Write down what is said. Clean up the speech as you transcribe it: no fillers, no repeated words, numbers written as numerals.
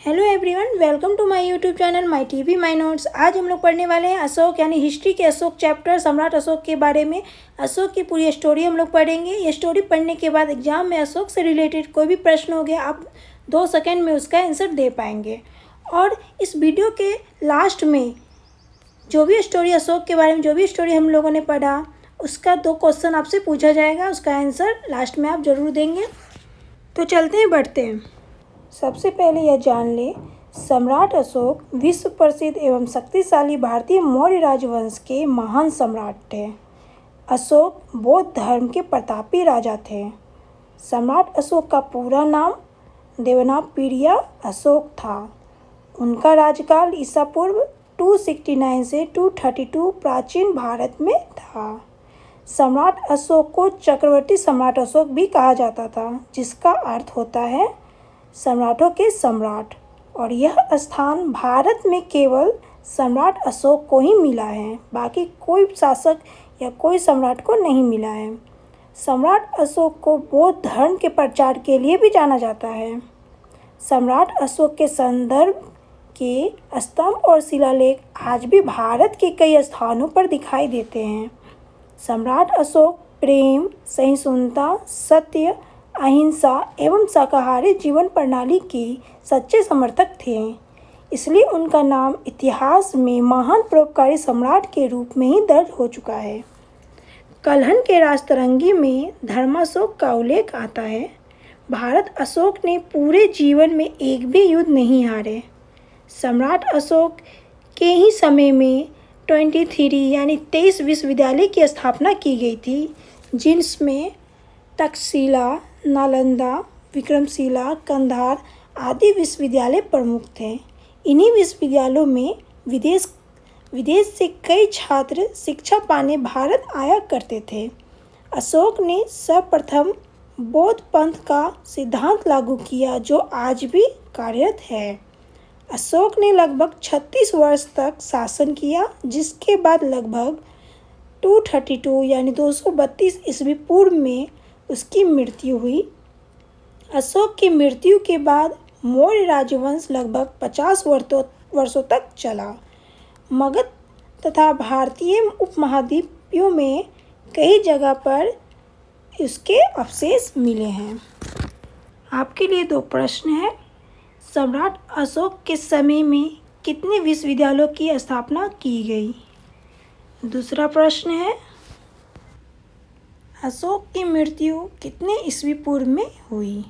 Hello everyone, welcome to my YouTube channel my TV my notes. आज हम लोग पढ़ने वाले हैं अशोक यानी हिस्ट्री के अशोक चैप्टर सम्राट अशोक के बारे में। अशोक की पूरी स्टोरी हम लोग पढ़ेंगे। ये स्टोरी पढ़ने के बाद एग्जाम में अशोक से रिलेटेड कोई भी प्रश्न हो गया, आप 2 सेकेंड में उसका आंसर दे पाएंगे। और इस वीडियो के लास्ट में जो भी स्टोरी अशोक के बारे में जो भी स्टोरी हम लोगों ने पढ़ा, उसका 2 क्वेश्चन आपसे पूछा जाएगा, उसका आंसर लास्ट में आप ज़रूर देंगे। तो चलते हैं, बढ़ते हैं। सबसे पहले यह जान ले, सम्राट अशोक विश्व प्रसिद्ध एवं शक्तिशाली भारतीय मौर्य राजवंश के महान सम्राट थे। अशोक बौद्ध धर्म के प्रतापी राजा थे। सम्राट अशोक का पूरा नाम देवनागप्रिय अशोक था। उनका राजकाल ईसा पूर्व 269 से 232 प्राचीन भारत में था। सम्राट अशोक को चक्रवर्ती सम्राट अशोक भी कहा जाता था, जिसका अर्थ होता है सम्राटों के सम्राट। और यह स्थान भारत में केवल सम्राट अशोक को ही मिला है, बाकी कोई शासक या कोई सम्राट को नहीं मिला है। सम्राट अशोक को बौद्ध धर्म के प्रचार के लिए भी जाना जाता है। सम्राट अशोक के संदर्भ के स्तंभ और शिलालेख आज भी भारत के कई स्थानों पर दिखाई देते हैं। सम्राट अशोक प्रेम, सहिष्णुता, सत्य, अहिंसा एवं शाकाहारी जीवन प्रणाली के सच्चे समर्थक थे। इसलिए उनका नाम इतिहास में महान परोपकारी सम्राट के रूप में ही दर्ज हो चुका है। कलहन के राजतरंगी में धर्माशोक का उल्लेख आता है। भारत अशोक ने पूरे जीवन में एक भी युद्ध नहीं हारे। सम्राट अशोक के ही समय में 23 यानी 23 विश्वविद्यालय की स्थापना की गई थी, जिनमें तक्षशिला, नालंदा, विक्रमशिला, कंधार आदि विश्वविद्यालय प्रमुख थे। इन्हीं विश्वविद्यालयों में विदेश से कई छात्र शिक्षा पाने भारत आया करते थे। अशोक ने सर्वप्रथम बौद्ध पंथ का सिद्धांत लागू किया, जो आज भी कार्यरत है। अशोक ने लगभग 36 वर्ष तक शासन किया, जिसके बाद लगभग 232 यानी 232 ईस्वी पूर्व में उसकी मृत्यु हुई। अशोक की मृत्यु के बाद मौर्य राजवंश लगभग 50 वर्षों तक चला। मगध तथा भारतीय उपमहाद्वीपों में कई जगह पर उसके अवशेष मिले हैं। आपके लिए 2 प्रश्न हैं। सम्राट अशोक के समय में कितने विश्वविद्यालयों की स्थापना की गई? दूसरा प्रश्न है, अशोक की मृत्यु कितने ईस्वी पूर्व में हुई?